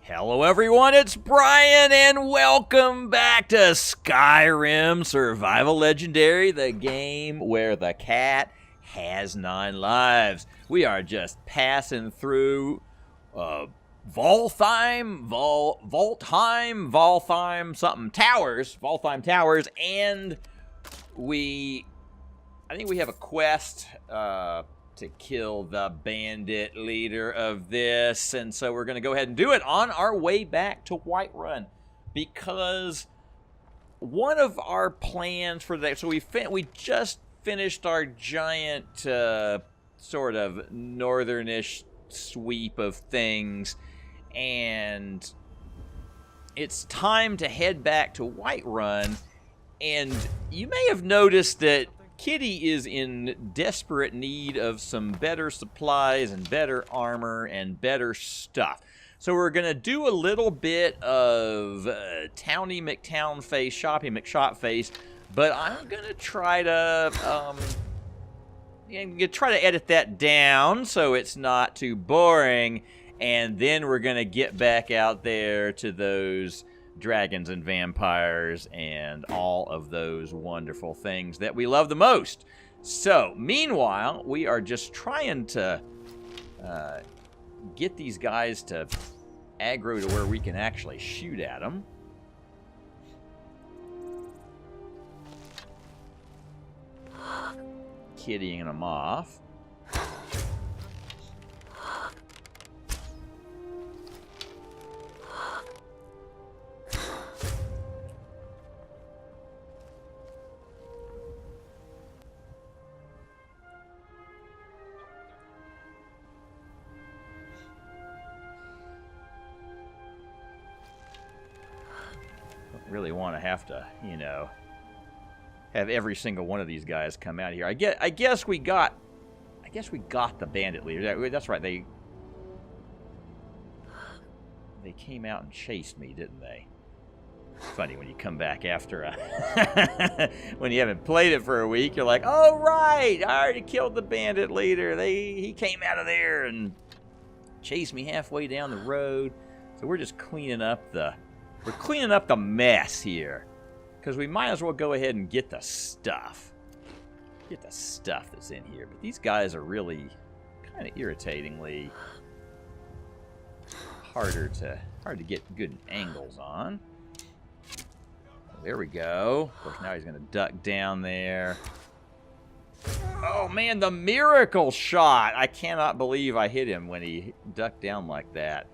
Hello everyone, it's Brian and welcome back to Skyrim Survival Legendary, the game where the cat has 9 lives. We are just passing through Valtheim Towers, and I think we have a quest to kill the bandit leader of this, and so we're going to go ahead and do it on our way back to Whiterun, because one of our plans for that, so we just finished our giant sort of northernish sweep of things, and it's time to head back to Whiterun. And you may have noticed that Kitty is in desperate need of some better supplies and better armor and better stuff. So we're going to do a little bit of Towny McTown face, Shoppy McShop face, but I'm going to try to edit that down so it's not too boring, and then we're going to get back out there to those dragons and vampires and all of those wonderful things that we love the most. So, meanwhile, we are just trying to get these guys to aggro to where we can actually shoot at them. Kittying them off. Really want to have to, have every single one of these guys come out here. I guess we got the bandit leader. That's right. They came out and chased me, didn't they? It's funny when you come back after when you haven't played it for a week. You're like, oh right, I already killed the bandit leader. He came out of there and chased me halfway down the road. So we're just cleaning up the mess here, because we might as well go ahead and get the stuff that's in here. But these guys are really kind of irritatingly hard to get good angles on. There we go. Of course, now he's going to duck down there. Oh man, the miracle shot! I cannot believe I hit him when he ducked down like that.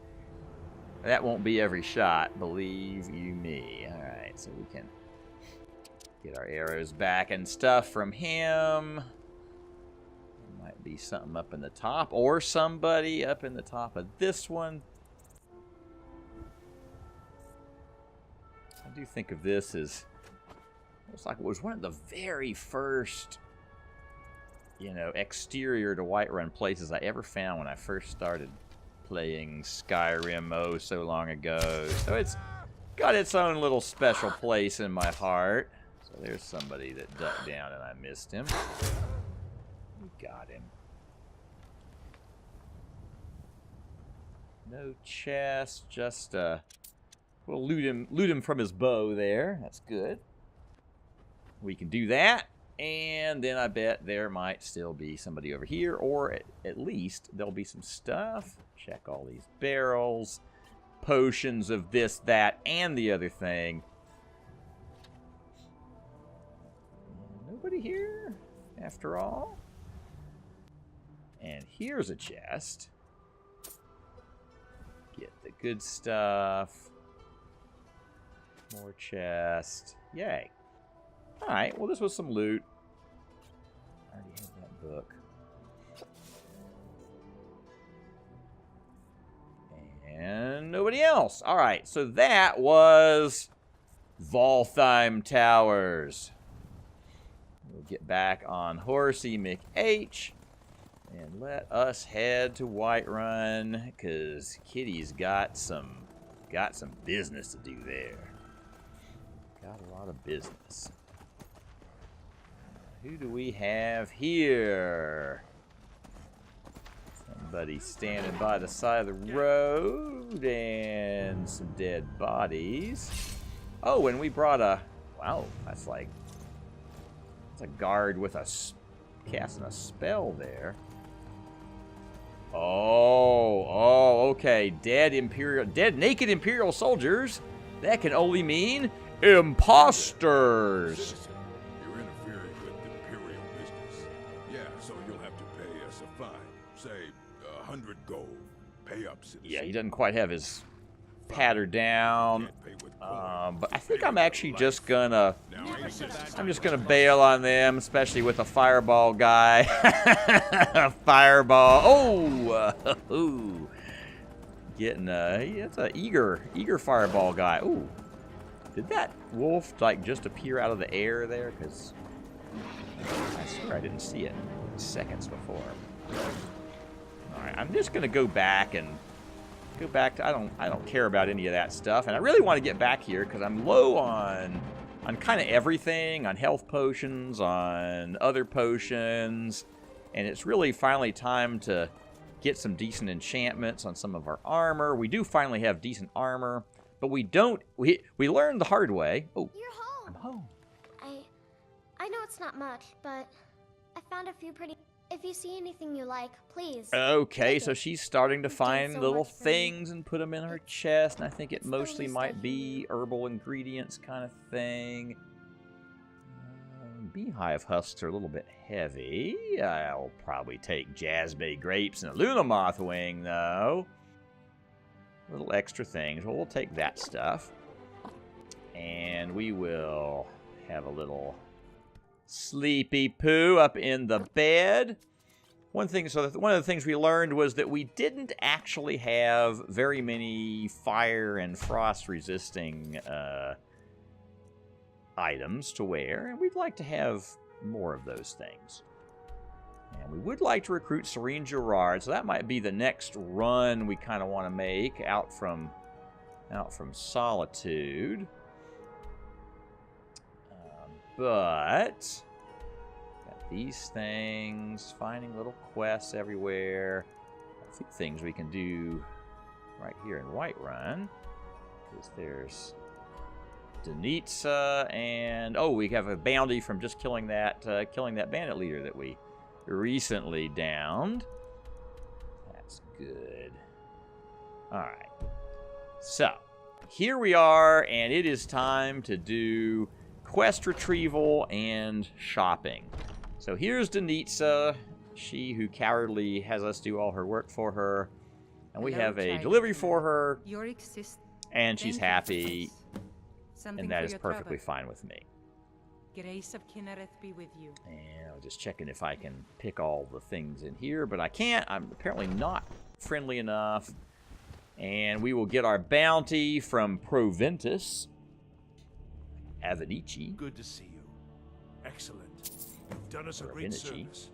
That won't be every shot, believe you me. Alright, so we can get our arrows back and stuff from him. There might be something up in the top, or somebody up in the top of this one. I do think of this as, looks like it was one of the very first, exterior to Whiterun places I ever found when I first started playing Skyrim so long ago. So it's got its own little special place in my heart. So there's somebody that ducked down and I missed him. We got him. No chest, just we'll loot him from his bow there. That's good. We can do that. And then I bet there might still be somebody over here, or at least there'll be some stuff. Check all these barrels, potions of this, that, and the other thing. Nobody here, after all. And here's a chest. Get the good stuff. More chest. Yay. Alright, well this was some loot. I already had that book. And nobody else. Alright, so that was Valtheim Towers. We'll get back on Horsey McH and let us head to Whiterun, because Kitty's got some business to do there. Got a lot of business. Who do we have here? Somebody standing by the side of the road, and some dead bodies. Oh, and we brought a... Wow, that's like... It's a guard with a... casting a spell there. Oh, okay. Dead naked Imperial soldiers. That can only mean imposters. You're interfering with Imperial business. Yeah, so you'll have to pay us a fine. Say, 100 gold. Pay up, citizen. Yeah, he doesn't quite have his patter down. But I think I'm actually just gonna... I'm just gonna bail on them, especially with a fireball guy. Fireball. Oh! Getting it's an eager fireball guy. Ooh. Did that wolf, like, just appear out of the air there? Because I swear I didn't see it seconds before. Alright, I'm just gonna go back to... I don't care about any of that stuff, and I really want to get back here because I'm low on kind of everything, on health potions, on other potions, and it's really finally time to get some decent enchantments on some of our armor. We do finally have decent armor, but we don't. We learned the hard way. Oh, you're home. I'm home. I know it's not much, but I found a few pretty. If you see anything you like, please. Okay, so she's starting to find little things and put them in her chest, and I think it mostly might be herbal ingredients kind of thing. Beehive husks are a little bit heavy. I'll probably take jazzbay grapes and a Luna moth wing, though. Little extra things. Well, we'll take that stuff. And we will have a little... sleepy poo up in the bed. One of the things we learned was that we didn't actually have very many fire and frost resisting items to wear, and we'd like to have more of those things. And we would like to recruit Serene Gerard, so that might be the next run we kind of want to make out from Solitude. But got these things, finding little quests everywhere. A few things we can do right here in Whiterun, because there's Danitza, and we have a bounty from just killing that bandit leader that we recently downed. That's good. All right, so here we are, and it is time to do quest retrieval and shopping. So here's Danitza, she who cowardly has us do all her work for her, and we have a delivery for her, and she's happy, and that is perfectly fine with me. Grace of Kinnereth be with you. And I'm just checking if I can pick all the things in here, but I can't. I'm apparently not friendly enough. And we will get our bounty from Proventus. Avadici. Good to see you. Excellent. You've done us a great service.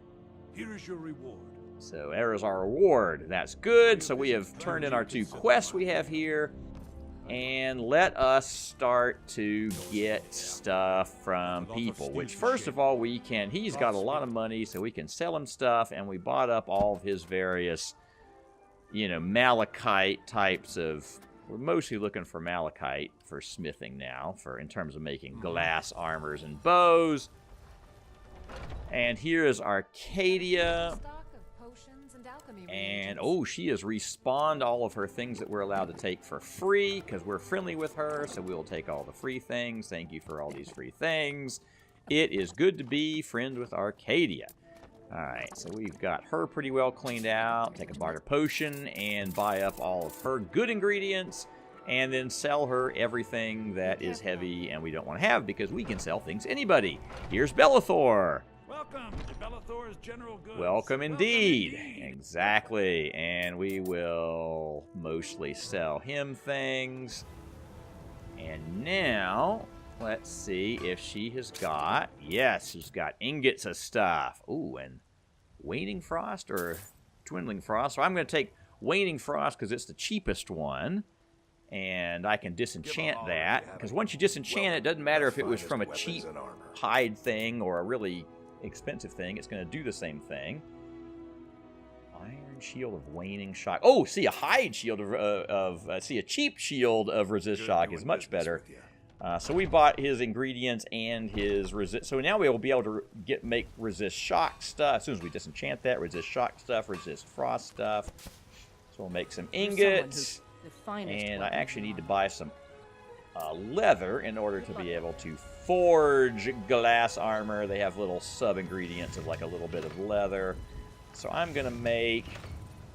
Here is your reward. So there is our reward. That's good. So we have turned in our 2 quests we have here. And let us start to get stuff from people. Which, first of all, we can... He's got a lot of money, so we can sell him stuff. And we bought up all of his various, malachite types of... We're mostly looking for malachite for smithing now, in terms of making glass armors and bows. And here is Arcadia. And, she has respawned all of her things that we're allowed to take for free, because we're friendly with her, so we will take all the free things. Thank you for all these free things. It is good to be friends with Arcadia. Alright, so we've got her pretty well cleaned out. Take a barter potion and buy up all of her good ingredients, and then sell her everything that is heavy and we don't want to have, because we can sell things to anybody. Here's Bellathor. Welcome to Bellathor's General Goods. Welcome indeed. Exactly. And we will mostly sell him things. And now... let's see if she has got... Yes, she's got ingots of stuff. Ooh, and Waning Frost or Dwindling Frost. So I'm going to take Waning Frost because it's the cheapest one. And I can disenchant that. Because once you disenchant it, doesn't matter if it was from a cheap hide thing or a really expensive thing. It's going to do the same thing. Iron shield of waning shock. Oh, see, a hide shield see, a cheap shield of resist shock is much better. So we bought his ingredients and his resist. So now we will be able to make resist shock stuff. As soon as we disenchant that, resist shock stuff, resist frost stuff. So we'll make some ingots. And I actually need to buy some leather in order to be able to forge glass armor. They have little sub-ingredients of like a little bit of leather. So I'm going to make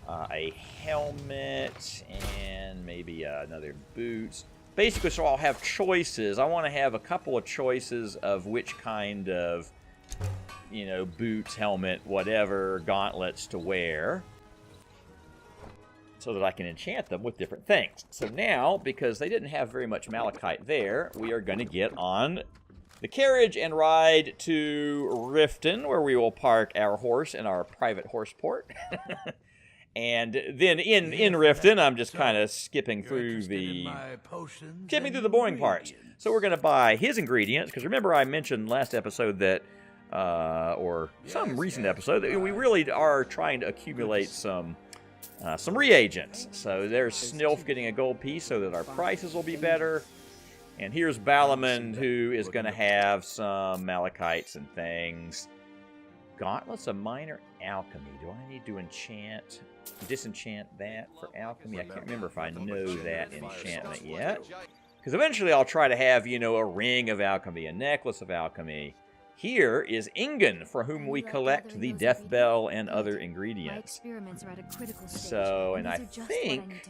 a helmet and maybe another boots. Basically, so I'll have choices. I want to have a couple of choices of which kind of, you know, boots, helmet, whatever, gauntlets to wear, so that I can enchant them with different things. So now, because they didn't have very much malachite there, we are going to get on the carriage and ride to Riften, where we will park our horse in our private horse port. And then in Riften, I'm just kind of skipping through the boring parts. So we're going to buy his ingredients, because remember I mentioned last episode that, or some recent episode, that we really are trying to accumulate some reagents. So there's Snilf getting a gold piece so that our prices will be better. And here's Balamond, who is going to have some malachites and things. Gauntlets of minor alchemy. Do I need to disenchant that for alchemy? I can't remember if I know that enchantment yet. Because eventually I'll try to have, you know, a ring of alchemy, a necklace of alchemy. Here is Ingen, for whom we collect the death bell and other ingredients. So, and I think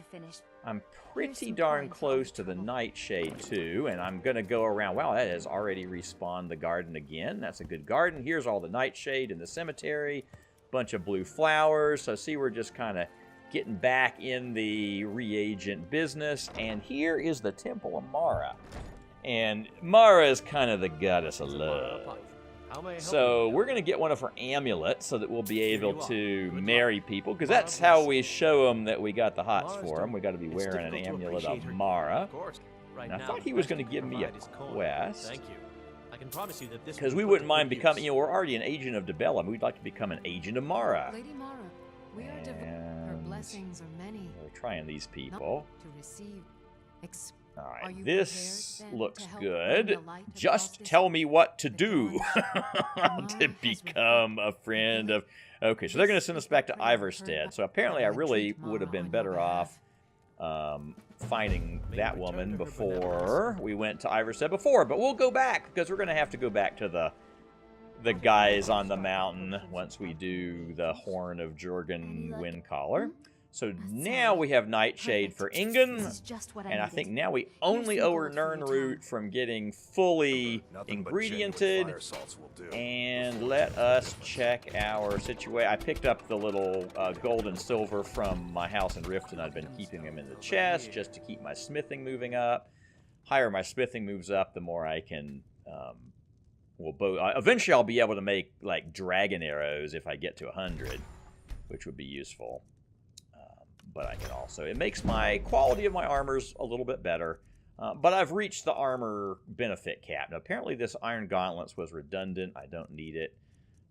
I'm pretty darn close to the nightshade too, and I'm going to go around. Wow, that has already respawned the garden again. That's a good garden. Here's all the nightshade in the cemetery. Bunch of blue flowers. So see, we're just kind of getting back in the reagent business. And here is the Temple of Mara. And Mara is kind of the goddess of love. So we're going to get one of her amulets so that we'll be able to marry people, because that's how we show them that we got the hots for them. We got to be wearing an amulet of Mara. And I thought he was going to give me a quest, because we wouldn't mind becoming, you know, we're already an agent of Debellum. We'd like to become an agent of Mara. Lady Mara, we are her blessings are many. We're trying these people. To receive. All right, this looks good. Just tell me what to do to become a friend of... Okay, so they're going to send us back to Iverstead. So apparently I really would have been better off finding that woman before we went to Iverstead before. But we'll go back, because we're going to have to go back to the guys on the mountain once we do the Horn of Jorgen Windcaller. So now we have Nightshade for Ingen, and I think now we only owe her Nirnroot from getting fully ingrediented. And let us check our situation. I picked up the little gold and silver from my house in Riften. I've been keeping them in the chest just to keep my smithing moving up. Higher my smithing moves up, the more I can... eventually I'll be able to make like dragon arrows if I get to 100, which would be useful. But I can also... It makes my quality of my armors a little bit better. But I've reached the armor benefit cap. Now, apparently this Iron Gauntlets was redundant. I don't need it,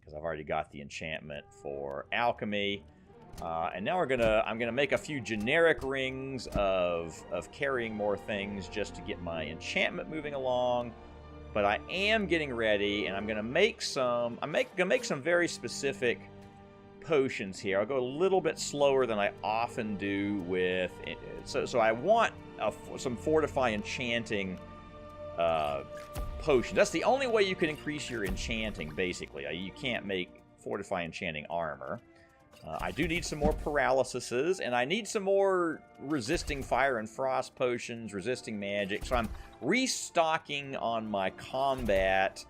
because I've already got the enchantment for alchemy. And now I'm gonna make a few generic rings of carrying more things just to get my enchantment moving along. But I am getting ready, and I'm gonna make some... gonna make some very specific potions here. I'll go a little bit slower than I often do with... So I want some Fortify Enchanting potions. That's the only way you can increase your enchanting, basically. You can't make Fortify Enchanting armor. I do need some more paralyses, and I need some more resisting fire and frost potions, resisting magic. So I'm restocking on my combat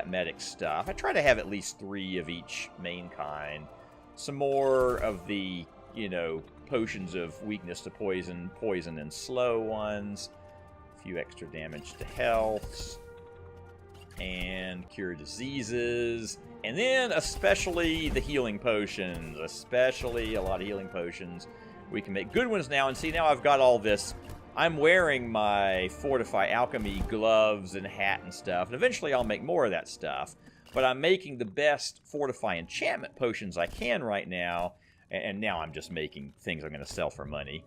medic stuff. I try to have at least 3 of each main kind. Some more of the, you know, potions of weakness to poison and slow ones. A few extra damage to health. And cure diseases. And then especially the healing potions. Especially a lot of healing potions. We can make good ones now. And see, now I've got all this... I'm wearing my Fortify Alchemy gloves and hat and stuff, and eventually I'll make more of that stuff. But I'm making the best Fortify Enchantment potions I can right now, And now I'm just making things I'm going to sell for money.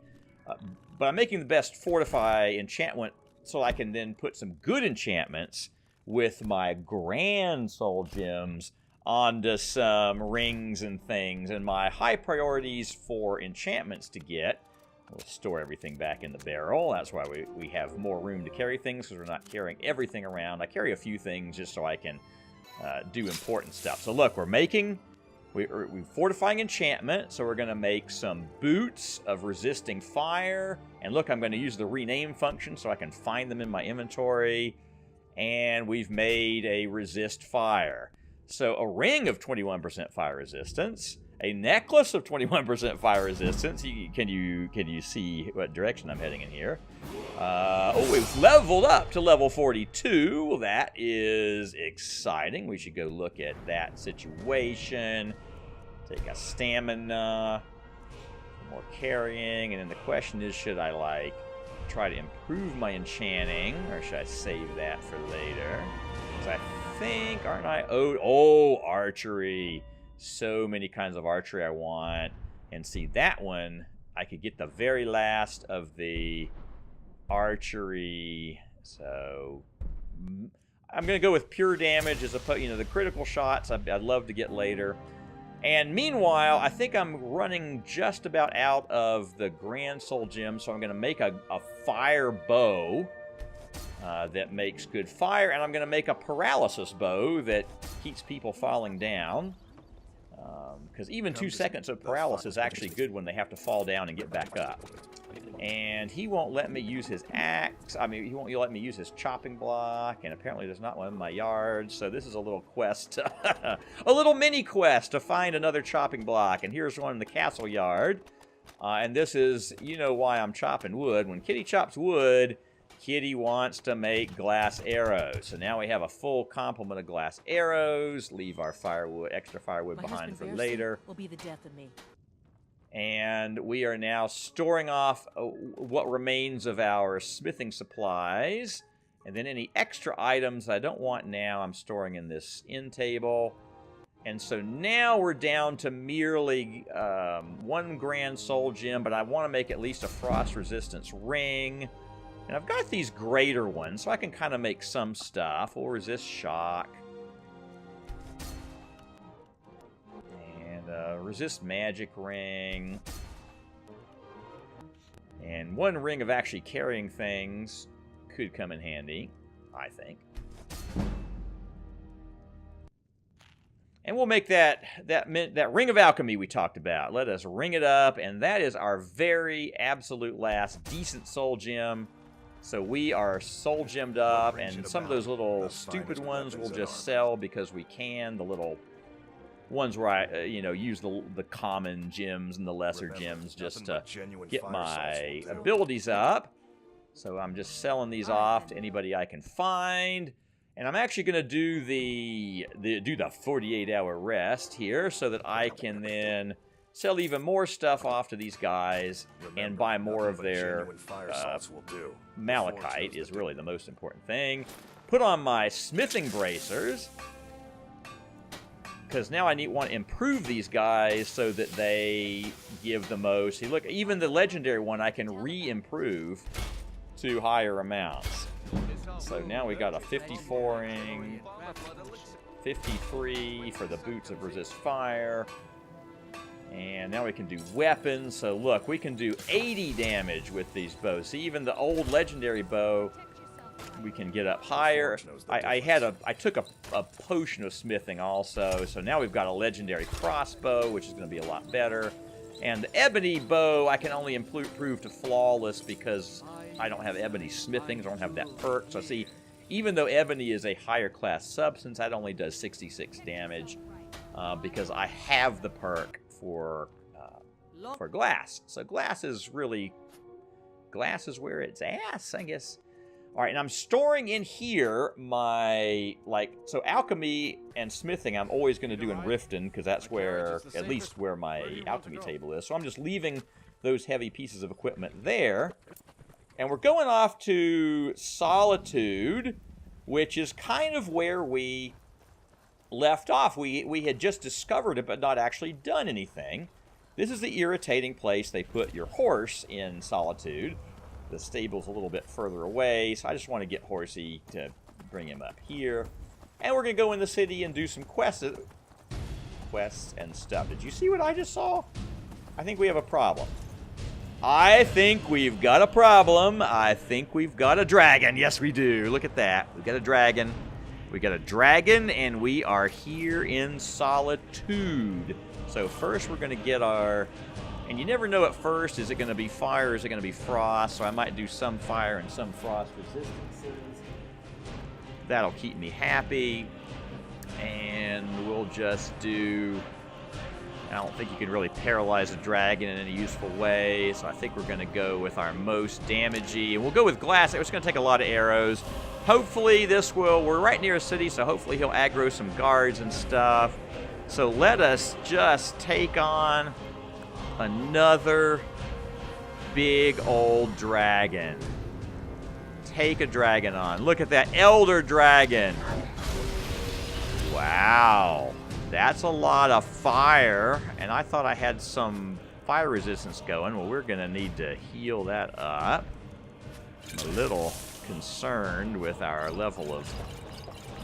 But I'm making the best fortify enchantment so I can then put some good enchantments with my grand soul gems onto some rings and things. And my high priorities for enchantments to get, we'll store everything back in the barrel. That's why we have more room to carry things, because we're not carrying everything around. I carry a few things just so I can do important stuff. So look, we're fortifying enchantment, so we're going to make some boots of resisting fire. And look, I'm going to use the rename function so I can find them in my inventory. And we've made a resist fire. So a ring of 21% fire resistance, a necklace of 21% fire resistance. Can you see what direction I'm heading in here? We've leveled up to level 42. Well, that is exciting. We should go look at that situation. Take a stamina, more carrying, and then the question is, should I try to improve my enchanting, or should I save that for later? Because I think, aren't I owed? Oh, archery. So many kinds of archery I want. And see, that one, I could get the very last of the archery. So I'm going to go with pure damage as opposed, the critical shots I'd love to get later. And meanwhile, I think I'm running just about out of the Grand Soul Gem, so I'm going to make a fire bow that makes good fire, and I'm going to make a paralysis bow that keeps people falling down. Because even 2 seconds of paralysis is actually good when they have to fall down and get back up. And he won't let me use his axe. I mean, he won't let me use his chopping block. And apparently there's not one in my yard. So this is a little quest. A little mini quest to find another chopping block. And here's one in the castle yard. And this is, why I'm chopping wood. When Kitty chops wood, Kitty wants to make glass arrows. So now we have a full complement of glass arrows. Leave our firewood, extra firewood behind for later. Will be the death of me. And we are now storing off what remains of our smithing supplies. And then any extra items I don't want now, I'm storing in this end table. And so now we're down to merely 1 grand soul gem, but I want to make at least a frost resistance ring. And I've got these greater ones, so I can kind of make some stuff. We'll resist shock. And resist magic ring. And 1 ring of actually carrying things could come in handy, I think. And we'll make that ring of alchemy we talked about. Let us ring it up, and that is our very absolute last decent soul gem. So we are soul gemmed up, and some of those little stupid ones we'll just sell because we can. The little ones where I, use the common gems and the lesser gems just to get my abilities up. So I'm just selling these off to anybody I can find. And I'm actually going to do the 48-hour rest here so that I can then sell even more stuff off to these guys and buy more of their malachite is really the most important thing. Put on my smithing bracers, because now I want to improve these guys so that they give the most. See, look, even the legendary one I can re-improve to higher amounts. So now we got a 54-ring, 53 for the boots of resist fire. And now we can do weapons. So look, we can do 80 damage with these bows. See, even the old legendary bow, we can get up higher. I took a potion of smithing also. So now we've got a legendary crossbow, which is going to be a lot better. And the ebony bow, I can only improve to flawless because I don't have ebony smithing. So I don't have that perk. So see, even though ebony is a higher class substance, that only does 66 damage because I have the perk for glass. So glass is where it's ass, I guess. All right, and I'm storing in here my, so alchemy and smithing I'm always going to do in Riften, because that's where, at least where my alchemy table is. So I'm just leaving those heavy pieces of equipment there. And we're going off to Solitude, which is kind of where we left off. We had just discovered it, but not actually done anything. This is the irritating place they put your horse in Solitude. The stable's a little bit further away, so I just want to get Horsey to bring him up here. And we're going to go in the city and do some quests and stuff. Did you see what I just saw? I think we have a problem. I think we've got a problem. I think we've got a dragon. Yes, we do. Look at that. We've got a dragon. We got a dragon, and we are here in Solitude. So first we're going to get our... And you never know at first, is it going to be fire or is it going to be frost? So I might do some fire and some frost resistances. That'll keep me happy. And we'll just do... I don't think you can really paralyze a dragon in any useful way, so I think we're going to go with our most damagey. And we'll go with glass. It's going to take a lot of arrows. Hopefully this will... We're right near a city, so hopefully he'll aggro some guards and stuff. So let us just take on another big old dragon. Take a dragon on. Look at that elder dragon. Wow. That's a lot of fire. And I thought I had some fire resistance going. Well, we're going to need to heal that up. I'm a little concerned with our level of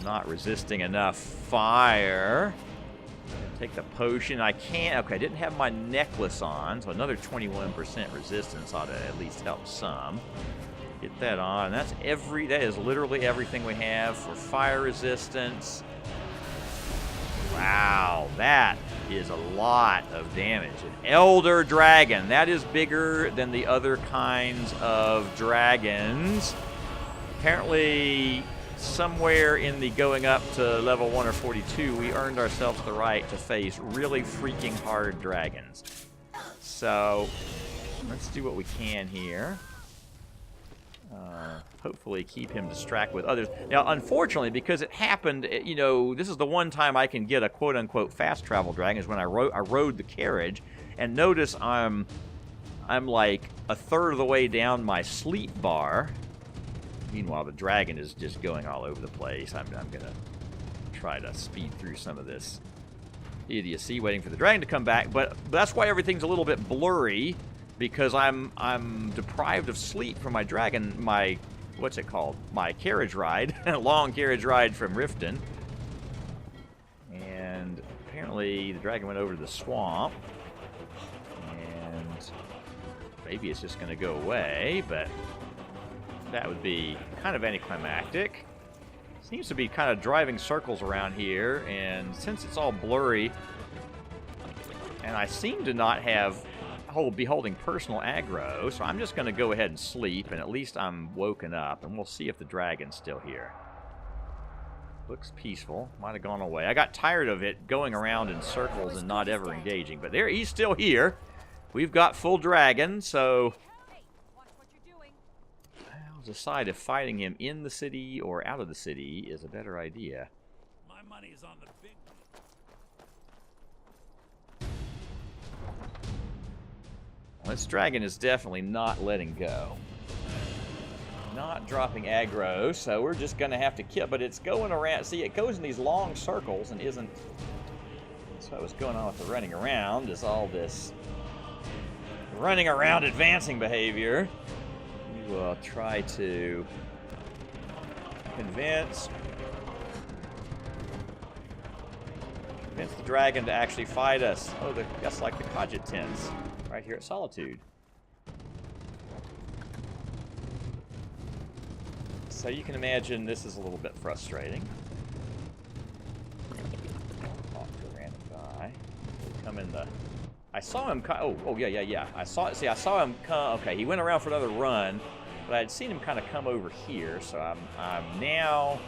not resisting enough fire. Take the potion. I can't. Okay, I didn't have my necklace on, so another 21% resistance ought to at least help some. Get that on. That is literally everything we have for fire resistance. Wow, that is a lot of damage. An elder dragon. That is bigger than the other kinds of dragons. Apparently, somewhere in the going up to level 1 or 42, we earned ourselves the right to face really freaking hard dragons. So, let's do what we can here. Hopefully keep him distracted with others. Now, unfortunately, because it happened, you know, this is the one time I can get a quote-unquote fast travel dragon is when I rode the carriage. And notice I'm like a third of the way down my sleep bar. Meanwhile, the dragon is just going all over the place. I'm going to try to speed through some of this idiocy, waiting for the dragon to come back. But that's why everything's a little bit blurry, because I'm deprived of sleep from my dragon, my, what's it called? My carriage ride, long carriage ride from Riften. And apparently the dragon went over to the swamp. And maybe it's just going to go away, but that would be kind of anticlimactic. Seems to be kind of driving circles around here, and since it's all blurry, and I seem to not have be holding personal aggro, so I'm just going to go ahead and sleep, and at least I'm woken up, and we'll see if the dragon's still here. Looks peaceful. Might have gone away. I got tired of it going around in circles and not ever engaging, but there, he's still here. We've got full dragon, so I'll decide if fighting him in the city or out of the city is a better idea. My money's on the big one. This dragon is definitely not letting go. Not dropping aggro, so we're just going to have to kill. But it's going around. See, it goes in these long circles and isn't... So what's going on with the running around is all this running around advancing behavior. We will try to convince the dragon to actually fight us. Oh, that's like the cogitants. Right here at Solitude. So you can imagine this is a little bit frustrating. Talk to a random guy. Come in the... I saw him come... Oh, yeah. I saw him come... Okay, he went around for another run, but I'd seen him kind of come over here, so I'm now...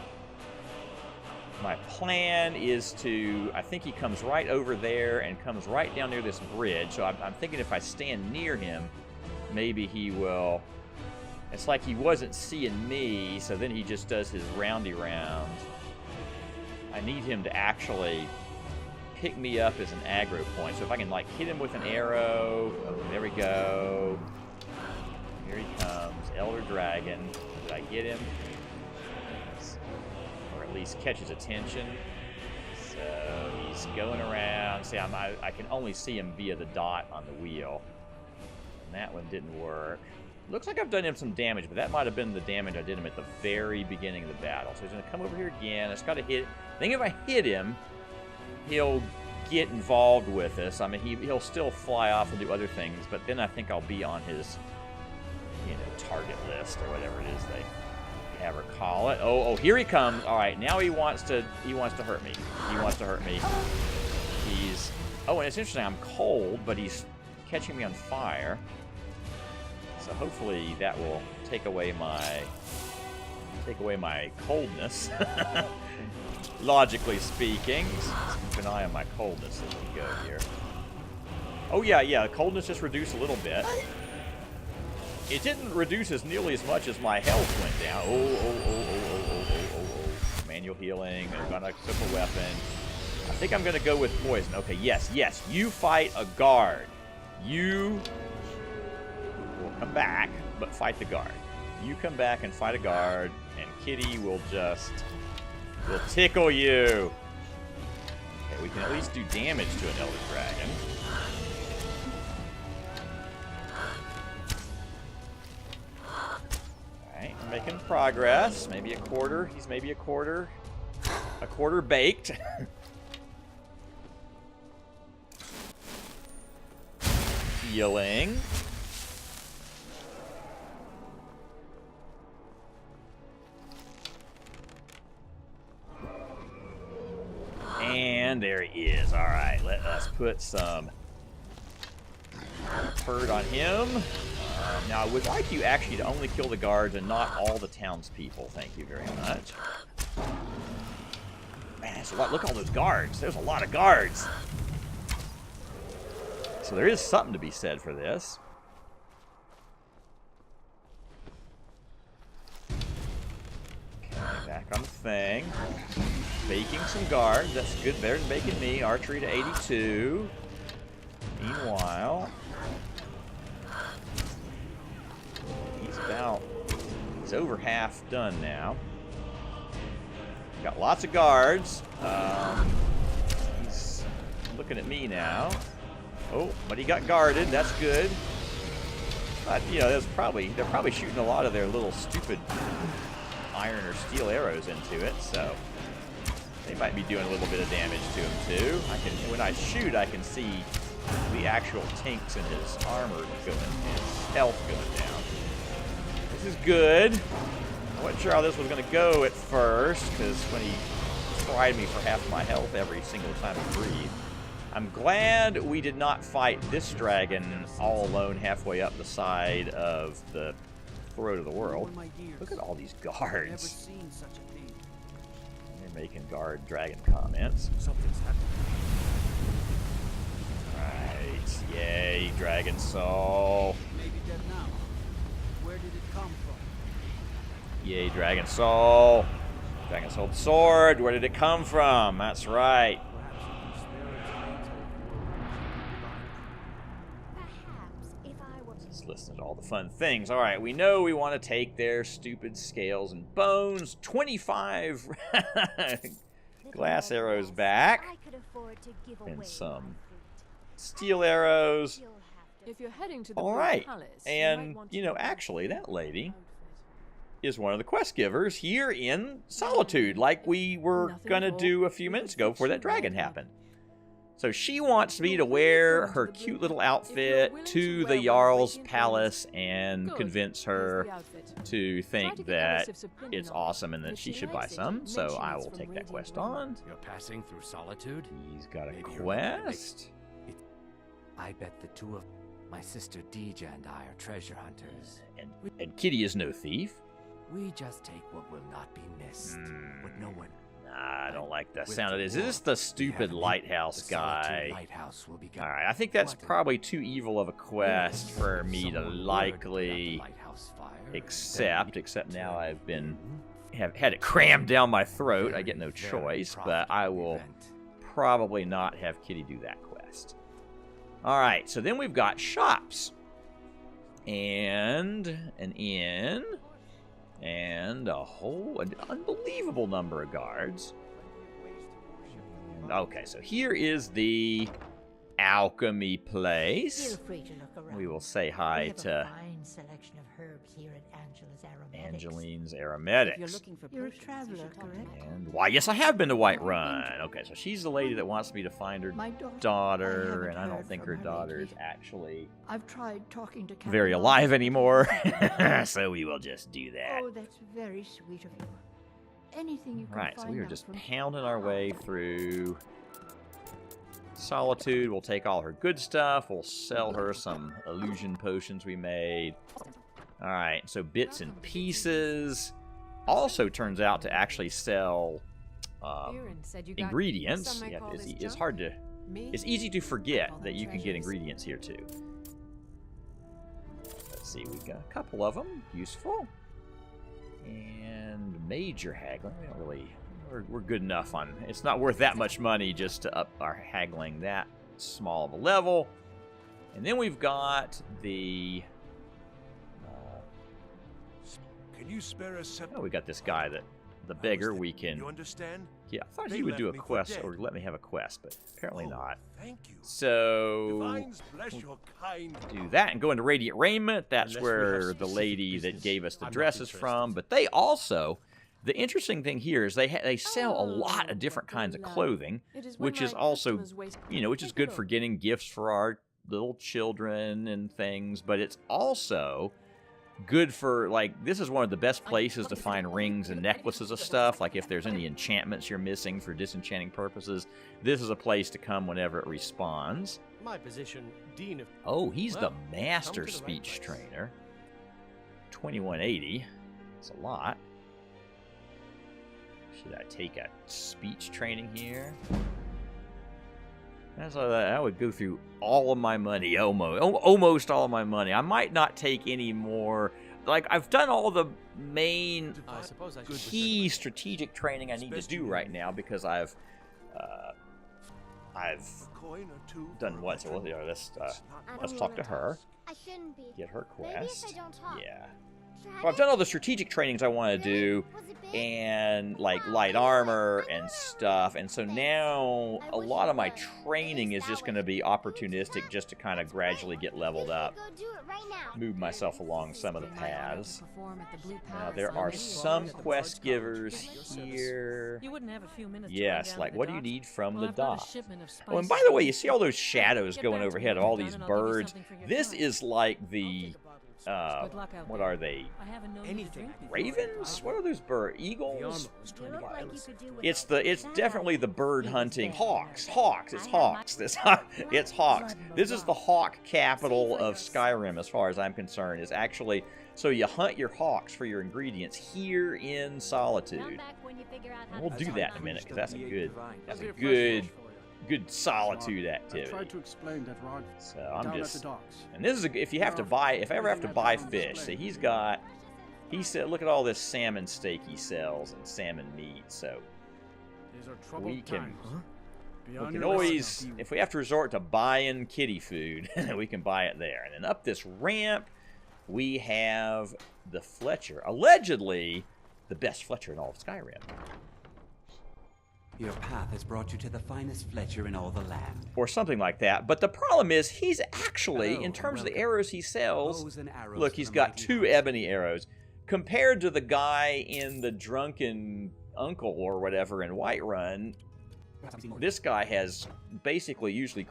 My plan is to, I think he comes right over there and comes right down near this bridge. So I'm thinking if I stand near him, maybe he will, it's like he wasn't seeing me, so then he just does his roundy rounds. I need him to actually pick me up as an aggro point. So if I can like hit him with an arrow, oh, there we go. Here he comes, Elder Dragon. Did I get him? At least catch his attention. So he's He's going around. See, I can only see him via the dot on the wheel. And that one didn't work. Looks like I've done him some damage, but that might have been the damage I did him at the very beginning of the battle. So he's going to come over here again. I just got to hit. I think if I hit him, he'll get involved with us. I mean, he'll still fly off and do other things, but then I think I'll be on his, target list or whatever it is they have her call it. Oh, here he comes. All right, now he wants to hurt me. He wants to hurt me. Oh, and it's interesting. I'm cold, but he's catching me on fire. So hopefully that will take away my coldness. Logically speaking. Let's keep an eye on my coldness as we go here. Oh yeah, coldness just reduced a little bit. It didn't reduce as nearly as much as my health went down. Oh. Manual healing. I'm gonna equip a weapon. I think I'm gonna go with poison. Okay, yes. You fight a guard. You will come back, but fight the guard. You come back and fight a guard, and Kitty will tickle you. Okay, we can at least do damage to an Elder Dragon. Alright, we're making progress. Maybe a quarter. He's maybe a quarter baked. Healing. And there he is. All right, let us put some hurt on him. Now, I would like you actually to only kill the guards and not all the townspeople. Thank you very much. Man, that's a lot. Look at all those guards. There's a lot of guards. So there is something to be said for this. Okay, back on the thing. Baking some guards. That's good. Better than baking me. Archery to 82. Meanwhile, he's over half done now. Got lots of guards. He's looking at me now. Oh, but he got guarded. That's good. But, they're probably shooting a lot of their little stupid iron or steel arrows into it, so they might be doing a little bit of damage to him too. When I shoot, I can see the actual tinks in his armor his health going down. This is good. I wasn't sure how this was going to go at first, because when he fried me for half my health every single time he breathed. I'm glad we did not fight this dragon all alone halfway up the side of the throat of the world. Look at all these guards. They're making guard dragon comments. Something's happening. Right. Yay, dragon soul. Maybe dead now. Where did it come from? Yay, dragon soul. Dragon soul sword. Where did it come from? That's right. Just listening to all the fun things. All right, we know we want to take their stupid scales and bones. 25 glass arrows back. And some steel arrows. If you're heading to the all right. palace, And, actually, that lady is one of the quest givers here in Solitude, like we were going to do a few minutes ago before that dragon happened. So she wants me to wear her cute little outfit to the Jarl's palace and convince her to think that it's awesome and that she should buy some. So I will take that quest on. You're passing through Solitude? He's got a quest. I bet the two of my sister Deja and I are treasure hunters. And Kitty is no thief. We just take what will not be missed. What no one... I don't like the sound of this. Is this the stupid lighthouse guy? Lighthouse will be all right, I think that's probably too evil of a quest for me to likely accept. Except now I've had it crammed down my throat. I get no choice, but I will probably not have Kitty do that quest. All right, so then we've got shops and an inn. And an unbelievable number of guards. Okay, so here is the alchemy place. Feel free to look around. We will say hi to We have a fine selection of herbs here at Angela's Aromatics. Angeline's If you're Aromatics. looking for You're a potions, you traveler, should talk to correct? me. And why, yes, I have been to Whiterun. Okay, so she's the lady that wants me to find her My daughter. I daughter, haven't and I don't heard think from her her daughter is lately. actually I've tried talking to very Captain alive Arthur. anymore. So we will just do that. Oh, that's very sweet of you. Anything you can Right, so find we are out just from- pounding our way through Solitude. We'll take all her good stuff. We'll sell her some illusion potions we made. Alright, so bits and pieces. Also turns out to actually sell Aaron said you got ingredients. some might Yeah, call it's, this it's junk. hard to... Me? It's easy to I forget call that them you can get treasures. ingredients here too. Let's see, we got a couple of them. Useful. And major haggling. We don't really... We're good enough on... It's not worth that much money just to up our haggling that small of a level. And then we've got the... Can you spare us some? Oh, we got this guy that... The I was beggar thinking, we can... You understand? Yeah, I thought They he would do a left me for quest, dead. or let me have a quest, but apparently Oh, not. Thank you. So... Divines bless your kind. Do that and go into Radiant Raiment. That's Unless we have where the specific lady that business, gave us the I'm not dresses interested. from. But they also... The interesting thing here is they sell a lot of different kinds of clothing, which is also, you know, which is good for getting gifts for our little children and things, but it's also good for, like, this is one of the best places to find rings and necklaces of stuff. Like, if there's any enchantments you're missing for disenchanting purposes, this is a place to come whenever it respawns. My position, Dean of... Oh, he's Well, the master come to the right speech place. trainer. 2180. That's a lot. Should I take a speech training here? That's I would go through all of my money, almost all of my money. I might not take any more. Like, I've done all the main I suppose I should... key strategic training I need to do right now because I've A coin or two done for a what? So veteran. let's It's not let's much talk of to a her. task. I shouldn't be. Get her Maybe if quest. I don't talk. Yeah. Dragon? Well, I've done all the strategic trainings I want to do, Was it big? and like Wow, light I know it, armor I know and it. stuff, and so Thanks. now I a wish lot it of my was. training At is least just that going to way. be opportunistic, just to kind of gradually get leveled You should up, go do it right now. move myself along some of the They might not paths. perform at the Blue Now Palace there on are any some level. quest givers here. You wouldn't have a few minutes to Yes, run down like to the what do you docks? need from Well, the I've got a dock? shipment of Oh, and spices by the way, from you see all those Tickle. shadows Get going back to overhead me of all when these you're done, and I'll give you birds. something for your This trouble. is like the Good luck out what there. are they? I haven't known you to Anything drink I can before. Ravens? What are those birds? The Eagles? armor was You trying to look get like you jealous. could do It's definitely the bird hunting hawks. It's I have hawks. It's hawks. This is the hawk capital of Skyrim, as far as I'm concerned. It's actually so you hunt your hawks for your ingredients here in Come Solitude. back when you figure out how We'll to do do that in a minute because that's a good I'll get fresh good fish for you. good Solitude I activity. tried to explain that, Rod. So Down I'm at the just docks. and this is if you have to buy if I ever have to buy fish. See, he's got. He said, "Look at all this salmon steak he sells and salmon meat." So These are troubled we can times. Be we on can your always, lookout. if we have to resort to buying kitty food, we can buy it there. And then up this ramp, we have the Fletcher, allegedly the best Fletcher in all of Skyrim, Your path has brought you to the finest Fletcher in all the land. or something like that. But the problem is, he's actually, Hello, in terms of the welcome. arrows he sells, Bows and arrows look, for he's the got mighty 2 hunter. ebony arrows. Compared to the guy in the drunken uncle or whatever in Whiterun, this guy has basically usually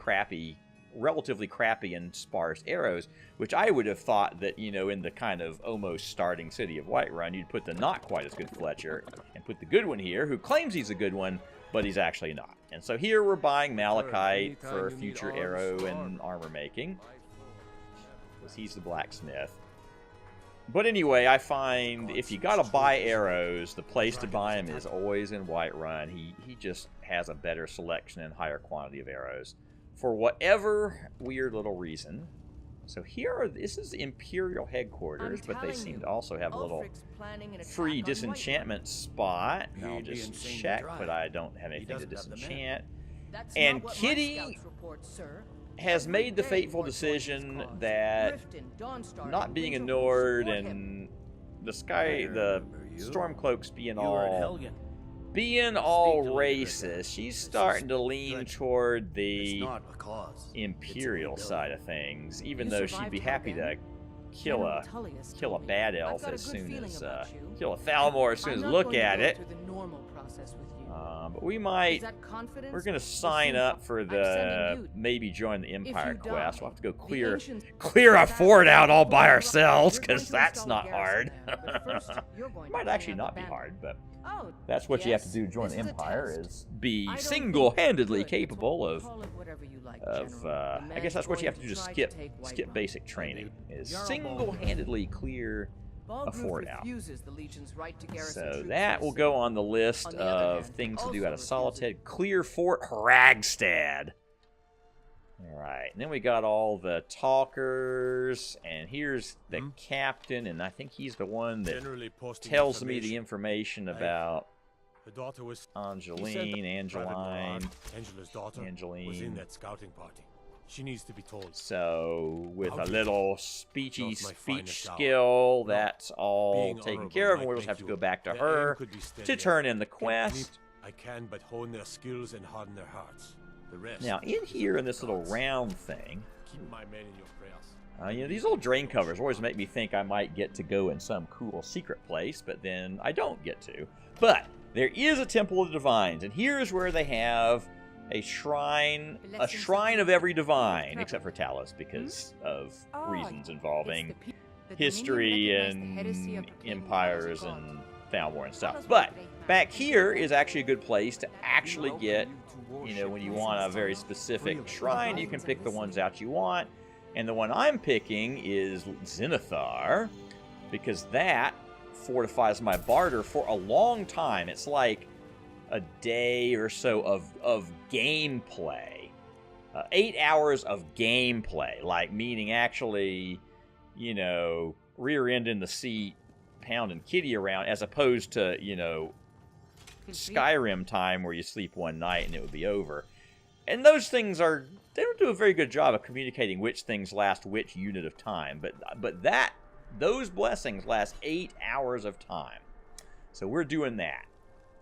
relatively crappy and sparse arrows, which I would have thought that, you know, in the kind of almost starting city of Whiterun, you'd put the not quite as good Fletcher and put the good one here, who claims he's a good one, but he's actually not. And so here we're buying malachite for future arrow and armor making, because he's the blacksmith. But anyway, I find if you gotta buy arrows, the place to buy them is always in Whiterun. He just has a better selection and higher quantity of arrows for whatever weird little reason. So this is the Imperial headquarters, but they seem to also have a little free disenchantment spot. And I'll He'd be just insane to check, drive. but I don't have anything to doesn't have the men. disenchant. That's And not what my Kitty scouts report, sir. has made the They fateful were decision Jordan's cause. that Riften, Dawnstar, not and being a Winterhold Nord support him. and the I the remember you. Stormcloaks being You were at all Helgen. being all racist, she's starting to lean toward the Imperial side of things, even though she'd be happy to kill a bad elf as soon as kill a Thalmor as soon as look at it. But we might. We're gonna sign up for the maybe join the Empire quest. We'll have to go clear a fort out all by ourselves, because that's not hard. It might actually not be hard, but that's what you have to do to join the Empire, is be single-handedly capable of. I guess that's what you have to do to skip basic training. Is single-handedly clear a fort out. So that will go on the list of things to do out of Solitude. Clear Fort Hragstad. Alright, and then we got all the talkers, and here's the captain, and I think he's the one that tells me the information about Angeline. Angela's daughter was in that scouting party. She needs to be told. So, with a little speech skill, that's all taken care of, and we'll just have to go back to her to turn in the quest. I can but hone their skills and harden their hearts. The rest. Now, in here, in this little round thing, keep my men in your prayers. You know, these little drain covers always make me think I might get to go in some cool secret place, but then I don't get to. But there is a Temple of the Divines, and here's where they have a shrine of every divine, except for Talos, because of reasons involving history and empires and Thalmor and stuff. But back here is actually a good place to actually get, you know, when you want a very specific shrine, you can pick the ones out you want. And the one I'm picking is Zenithar, because that fortifies my barter for a long time. It's like a day or so of gameplay. 8 hours of gameplay, like meaning actually, you know, rear end in the seat, pounding kitty around, as opposed to, you know, Skyrim time where you sleep one night and it would be over. And those things they don't do a very good job of communicating which things last which unit of time, but those blessings last 8 hours of time. So we're doing that.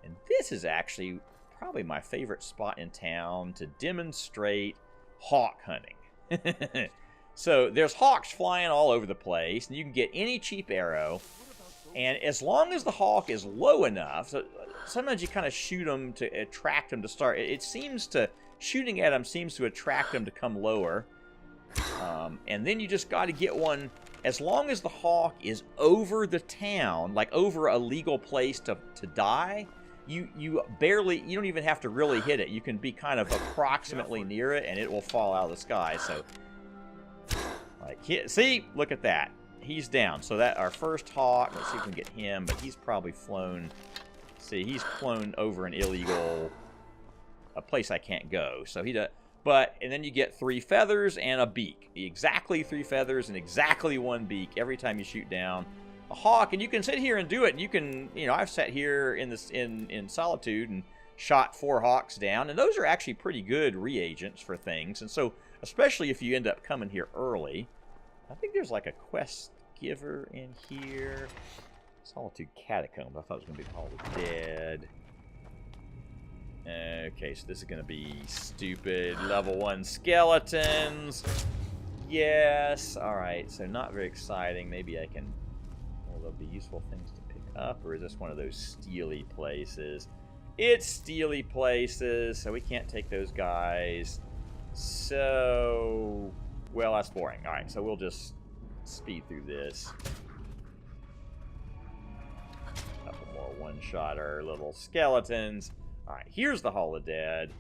And this is actually probably my favorite spot in town to demonstrate hawk hunting. So there's hawks flying all over the place, and you can get any cheap arrow. And as long as the hawk is low enough, so sometimes you kind of shoot them to attract them to start. Shooting at them seems to attract them to come lower. And then you just got to get one. As long as the hawk is over the town, like over a legal place to die, you don't even have to really hit it. You can be kind of approximately near it, and it will fall out of the sky. So, like, see, look at that. He's down. So that our first hawk. Let's see if we can get him, but he's probably flown. See, he's flown over a place I can't go. So he does. And then you get 3 feathers and a beak. Exactly 3 feathers and exactly 1 beak every time you shoot down a hawk. And you can sit here and do it. And you can, you know, I've sat here in Solitude and shot 4 hawks down. And those are actually pretty good reagents for things. And so, especially if you end up coming here early. I think there's like a quest giver in here. Solitude Catacombs. I thought it was going to be the Hall of the Dead. Okay, so this is going to be stupid level 1 skeletons. Yes. Alright, so not very exciting. Maybe I can... Well, there'll be useful things to pick up, or is this one of those steely places? It's steely places, so we can't take those guys. So... Well, that's boring. Alright, so we'll just speed through this. A couple more one-shotter little skeletons. Alright, here's the Hall of Dead,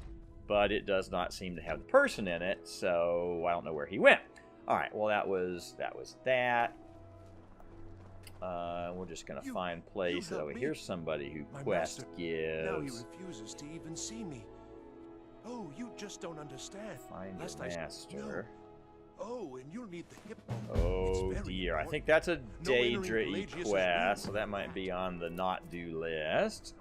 but it does not seem to have the person in it, so I don't know where he went. Alright, well that was that. We're just going to find places. Oh, here's somebody who quest gives. Now he refuses to even see me. Oh, you just don't understand. Find a master. Oh, and you'll need the hip. Oh dear, I think that's a Daedra quest, so that might be on the not do list.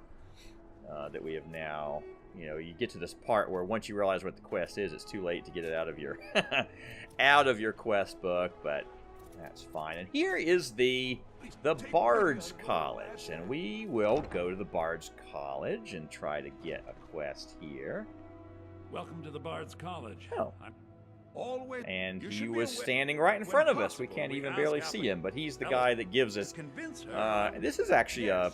That we have now, you know, you get to this part where once you realize what the quest is, it's too late to get it out of your out of your quest book. But That's fine. And here is the Bard's College. And we will go to the Bard's College and try to get a quest here. Welcome to the Bard's College. Oh. Always. And he was standing right in front of us. We can't even barely see him, but he's the guy that gives us... this is actually a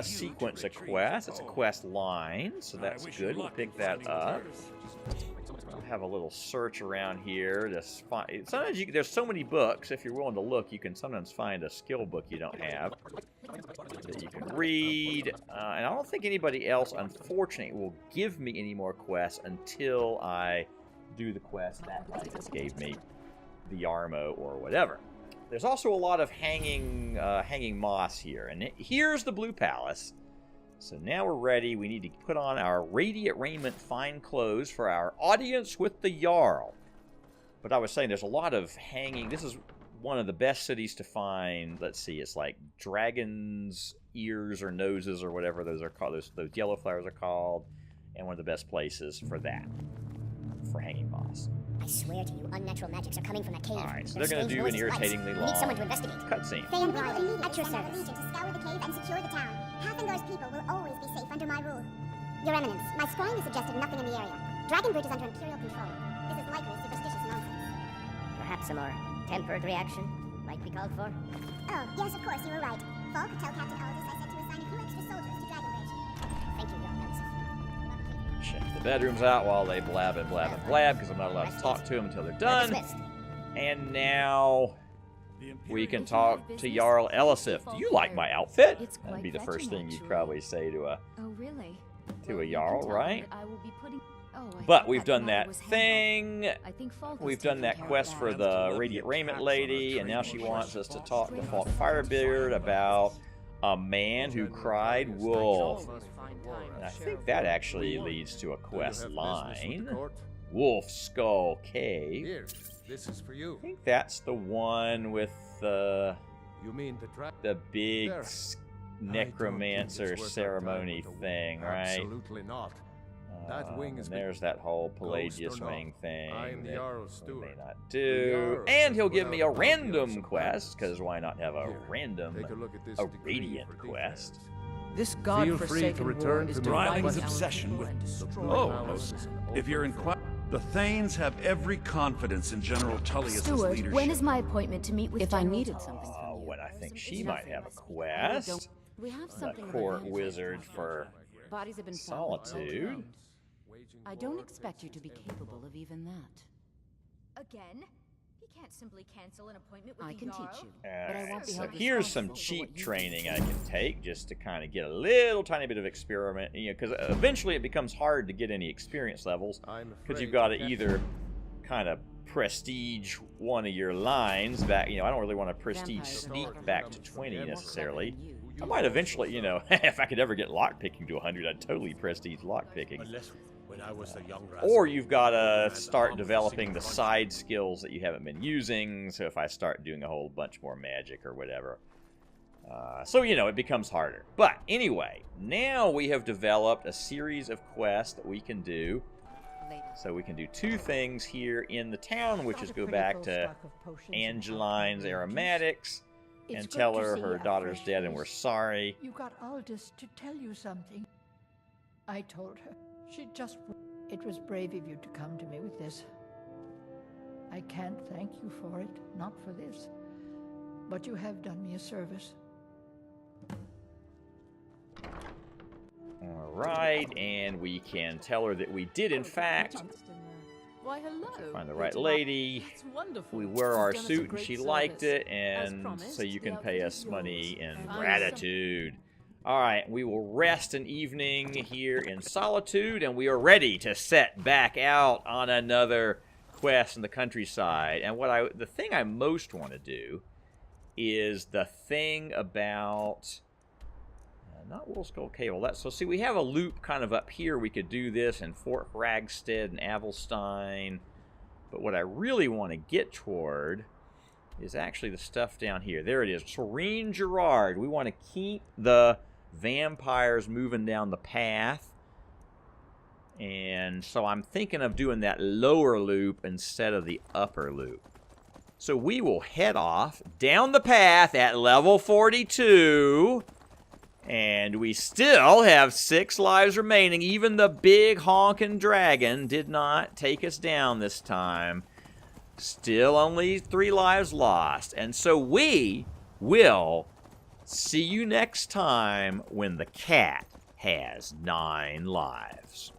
sequence of quests. It's a quest line, so that's good. We'll pick that up. I'll have a little search around here to find... Sometimes there's so many books, if you're willing to look, you can sometimes find a skill book you don't have that you can read. And I don't think anybody else, unfortunately, will give me any more quests until I do the quest that just gave me the Armo or whatever. There's also a lot of hanging moss here. And here's the Blue Palace. So now we're ready. We need to put on our radiant raiment, fine clothes for our audience with the Jarl. But I was saying there's a lot of hanging. This is one of the best cities to find. Let's see, it's like dragon's ears or noses or whatever those are called. Those yellow flowers are called. And one of the best places for that, for hanging moss. I swear to you, unnatural magics are coming from that cave. Alright, so they're going to do an irritatingly long cutscene. Thane Blythe, at your service. Legion to scour the cave and secure the town. Hathingar's people will always be safe under my rule. Your Eminence, my scrying has suggested nothing in the area. Dragonbridge is under Imperial control. This is likely superstitious nonsense. Perhaps a more tempered reaction might be called for? Oh, yes, of course, you were right. Falk, tell Captain Aldous I said to assign a few extra soldiers to Dragonbridge. Thank you, Your Eminence. Check the bedrooms out while they blab and blab and blab, because I'm not allowed to talk to them until they're done. And now we can talk to Jarl Elisif. Do you like my outfit? That'd be the first thing you'd probably say to a Jarl, right? But we've done that thing. We've done that quest for the Radiant Raiment Lady, and now she wants us to talk to Falk Firebeard about a man who cried wolf. And I think that actually leads to a quest line. Wolf Skull Cave. Here, this is for you. I think that's the one with the big necromancer ceremony thing, right? Absolutely not. That wing is there's that whole Pelagius wing thing I'm the that Jarl's we may steward. not do. And he'll give me a random quest, because why not have a random, a radiant quest? This god-forsaken war is Ryling's obsession with... Oh, if you're the Thanes have every confidence in General Tullius' leadership. When is my appointment to meet with If I needed something from you. When I think she might have a quest. We have The something court wizard for Bodies have been found all Solitude. around. I don't expect you to be capable of even that. Again? He can't simply cancel an appointment with I the can Jarl. teach you, but I won't be So held here's some responsible for cheap what you training do. I can take just to kind of get a little tiny bit of experiment, because eventually it becomes hard to get any experience levels, because you've got to either kind of prestige one of your lines back. I don't really want to prestige sneak back to 20 necessarily. I might eventually, if I could ever get lockpicking to 100, I'd totally prestige lockpicking. When I was a young Or you've got to start developing the side skills that you haven't been using. So if I start doing a whole bunch more magic or whatever. So, it becomes harder. But anyway, now we have developed a series of quests that we can do. So we can do two things here in the town, which is go back to Angeline's aromatics and tell her her daughter's dead and we're sorry. You got Aldous to tell you something. I told her. It was brave of you to come to me with this. I can't thank you for it, not for this. But you have done me a service. All right, and we can tell her that we did, in fact, Why, hello. find the right lady. That's wonderful. We wear our You've done us a suit and great she service. liked it, As and promised, so you can the pay outfit us is money yours. in I'm gratitude. All right, we will rest an evening here in Solitude, and we are ready to set back out on another quest in the countryside. And the thing I most want to do is the thing about not Wolfskull Cable. So see, we have a loop kind of up here. We could do this in Fort Ragstead and Avelstein. But what I really want to get toward is actually the stuff down here. There it is. Serene Gerard. We want to keep the vampires moving down the path. And so I'm thinking of doing that lower loop instead of the upper loop. So we will head off down the path at level 42. And we still have 6 lives remaining. Even the big honking dragon did not take us down this time. Still only 3 lives lost. And so we will see you next time when the cat has 9 lives.